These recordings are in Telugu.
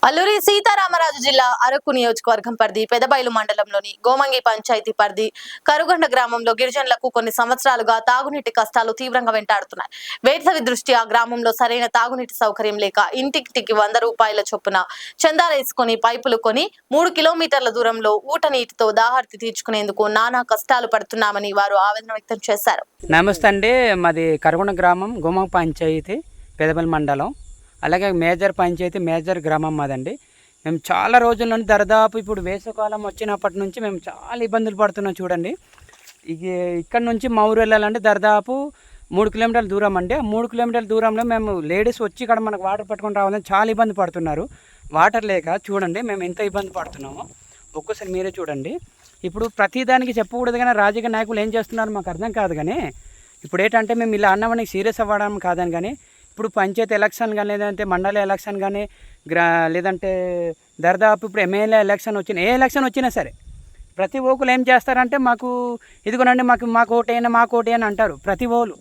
అల్లూరి సీతారామరాజు జిల్లా అరకు నియోజకవర్గం పరిధి పెదబైలు మండలంలోని గోమంగి పంచాయతీ పరిధి కరుగొండ గ్రామంలో గిరిజనులకు కొన్ని సంవత్సరాలుగా తాగునీటి కష్టాలు తీవ్రంగా వెంటాడుతున్నాయి. వేసవి దృష్ట్యా గ్రామంలో సరైన తాగునీటి సౌకర్యం లేక ఇంటింటికి 100 రూపాయల చొప్పున చందాలేసుకుని పైపులు కొని 3 కిలోమీటర్ల దూరంలో ఊట నీటితో దాహార్తి తీర్చుకునేందుకు నానా కష్టాలు పడుతున్నామని వారు ఆవేదన వ్యక్తం చేశారు. నమస్తే అండి, మాది కరుగొండ గ్రామం గోమంగి పంచాయతీ పెదబైలు మండలం, అలాగే మేజర్ పంచాయతీ మేజర్ గ్రామం మాదండి. మేము చాలా రోజుల నుండి దాదాపు ఇప్పుడు వేసవికాలం వచ్చినప్పటి నుంచి మేము చాలా ఇబ్బందులు పడుతున్నాం. చూడండి, ఇక్కడ నుంచి మా ఊరు వెళ్ళాలంటే దాదాపు 3 కిలోమీటర్ల దూరం అండి. ఆ 3 కిలోమీటర్ల దూరంలో మేము లేడీస్ వచ్చి ఇక్కడ మనకు వాటర్ పట్టుకొని రావాలని చాలా ఇబ్బంది పడుతున్నారు. వాటర్ లేక చూడండి మేము ఎంత ఇబ్బంది పడుతున్నామో ఒక్కసారి మీరే చూడండి. ఇప్పుడు ప్రతిదానికి చెప్పకూడదు కానీ రాజకీయ నాయకులు ఏం చేస్తున్నారు మాకు అర్థం కాదు. కానీ ఇప్పుడు ఏంటంటే మేము ఇలా అన్నామని సీరియస్ అవ్వడం కాదని, కానీ ఇప్పుడు పంచాయతీ ఎలక్షన్ కానీ లేదంటే మండల ఎలక్షన్ కానీ లేదంటే దాదాపు ఇప్పుడు ఎమ్మెల్యే ఎలక్షన్ వచ్చిన ఏ ఎలక్షన్ వచ్చినా సరే ప్రతి ఓకులు ఏం చేస్తారంటే మాకు ఇదిగోనండి మాకు ఓటే అని అంటారు. ప్రతి ఓలు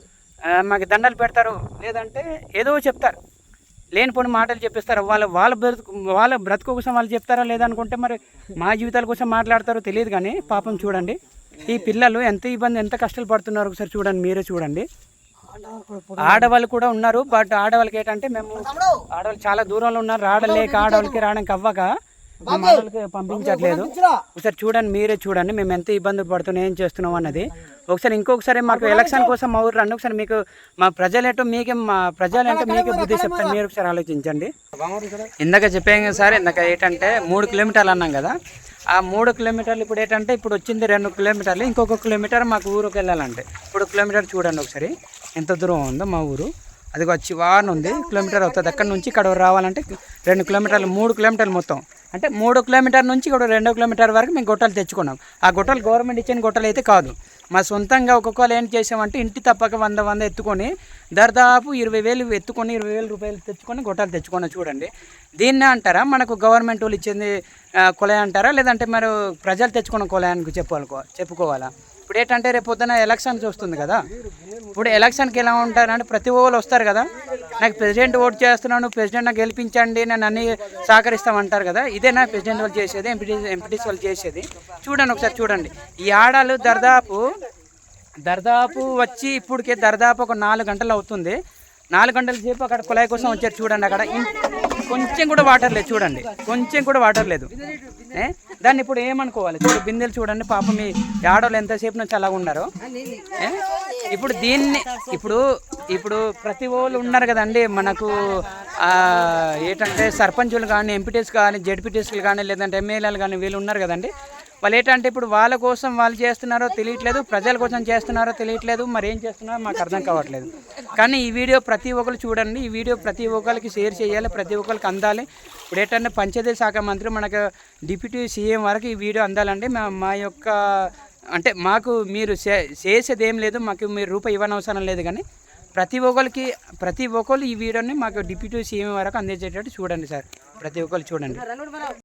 మాకు దండలు పెడతారు, లేదంటే ఏదో చెప్తారు, లేనిపోని మాటలు చెప్పిస్తారు. వాళ్ళ బ్రతుకు కోసం వాళ్ళు చెప్తారా లేదనుకుంటే మరి మా జీవితాల కోసం మాట్లాడతారో తెలియదు. కానీ పాపం చూడండి ఈ పిల్లలు ఎంత కష్టాలు పడుతున్నారు ఒకసారి చూడండి, మీరే చూడండి. ఆడవాళ్ళు కూడా ఉన్నారు, బట్ ఆడవాళ్ళకి ఏంటంటే మేము ఆడవాళ్ళు చాలా దూరంలో ఉన్నారు, ఆడలేక ఆడవాళ్ళకి రావడానికి అవ్వక మేము ఆడవాళ్ళకి పంపించట్లేదు. ఒకసారి చూడండి, మీరే చూడండి మేము ఎంత ఇబ్బంది పడుతున్నాం, ఏం చేస్తున్నాం అన్నది. ఒకసారి ఇంకొకసారి మాకు ఎలక్షన్ కోసం మా ఊరు రండి, ఒకసారి మీకు మా ప్రజలేంటో మీకే బుద్ధి చెప్తాను, మీరు ఒకసారి ఆలోచించండి. ఇందాక చెప్పాం కదా సార్, ఇందాక ఏంటంటే 3 కిలోమీటర్లు అన్నాం కదా, ఆ 3 కిలోమీటర్లు ఇప్పుడు ఏంటంటే ఇప్పుడు వచ్చింది 2 కిలోమీటర్లు, ఇంకొక కిలోమీటర్ మాకు ఊరికి వెళ్ళాలంటే ఇప్పుడు కిలోమీటర్ చూడండి ఒకసారి ఎంత దూరం ఉందో మా ఊరు. అది వచ్చి వారం ఉంది, కిలోమీటర్ అవుతుంది. అక్కడ నుంచి ఇక్కడ రావాలంటే 2 కిలోమీటర్లు, 3 కిలోమీటర్లు మొత్తం. అంటే 3 కిలోమీటర్ నుంచి ఇక్కడ 2 కిలోమీటర్ వరకు మేము గొట్టాలు తెచ్చుకున్నాం. ఆ గొట్టాలు గవర్నమెంట్ ఇచ్చిన గొట్టాలు అయితే కాదు, మా సొంతంగా ఒక్కొక్కరు ఏం చేసామంటే ఇంటి తప్పక 100 ఎత్తుకొని దాదాపు 20,000 ఎత్తుకొని 20,000 రూపాయలు తెచ్చుకొని గొట్టాలు తెచ్చుకున్నాం. చూడండి, దీన్నే అంటారా మనకు గవర్నమెంట్ వాళ్ళు ఇచ్చింది కొలయ అంటారా, లేదంటే మరి ప్రజలు తెచ్చుకున్న కొలయానికి చెప్పుకోవాలా? ఇప్పుడు ఏంటంటే రేపు పొద్దున ఎలక్షన్స్ వస్తుంది కదా, ఇప్పుడు ఎలక్షన్కి ఎలా ఉంటారంటే ప్రతి ఒక్కరు వస్తారు కదా, నాకు ప్రెసిడెంట్ ఓటు చేస్తున్నాను, ప్రెసిడెంట్ నాకు గెలిపించండి, నేను అన్ని సహకరిస్తామంటారు కదా. ఇదేనా ప్రెసిడెంట్ వాళ్ళు చేసేది, ఎంపీటీసీ వాళ్ళు చేసేది? చూడండి ఒకసారి చూడండి, ఈ ఆడాలు దర్దాపు వచ్చి ఇప్పటికే దాదాపు ఒక 4 గంటలు అవుతుంది. 4 గంటల సేపు అక్కడ కుళాయి కోసం వచ్చారు. చూడండి, అక్కడ కొంచెం కూడా వాటర్ లేదు, చూడండి కొంచెం కూడా వాటర్ లేదు. దాన్ని ఇప్పుడు ఏమనుకోవాలి? బిందెలు చూడండి, పాపం మీ ఆడవాళ్ళు ఎంతసేపు నుంచి అలాగ ఉన్నారు. ఇప్పుడు దీన్ని ఇప్పుడు ప్రతి వాళ్ళు ఉన్నారు కదండి మనకు, ఏంటంటే సర్పంచులు కానీ ఎంపీటీస్ కానీ జెడ్పీటీసీలు కానీ లేదంటే ఎమ్మెల్యేలు కానీ వీళ్ళు ఉన్నారు కదండి. వాళ్ళు ఏంటంటే ఇప్పుడు వాళ్ళ కోసం వాళ్ళు చేస్తున్నారో తెలియట్లేదు, ప్రజల కోసం చేస్తున్నారో తెలియట్లేదు, మరి ఏం చేస్తున్నారో మాకు అర్థం కావట్లేదు. కానీ ఈ వీడియో ప్రతి ఒక్కరు చూడండి, ఈ వీడియో ప్రతి ఒక్కరికి షేర్ చేయాలి, ప్రతి ఒక్కరికి అందాలి. ఇప్పుడు ఏంటంటే పంచాయతీ శాఖ మంత్రి మనకు డిప్యూటీ సీఎం వరకు ఈ వీడియో అందాలండి. మా యొక్క అంటే మాకు మీరు చేసేది ఏం లేదు, మాకు మీరు రూపాయి ఇవ్వనవసరం లేదు. కానీ ప్రతి ఒక్కరు ఈ వీడియోని మాకు డిప్యూటీ సీఎం వరకు అందించేటట్టు చూడండి సార్, ప్రతి ఒక్కరు చూడండి.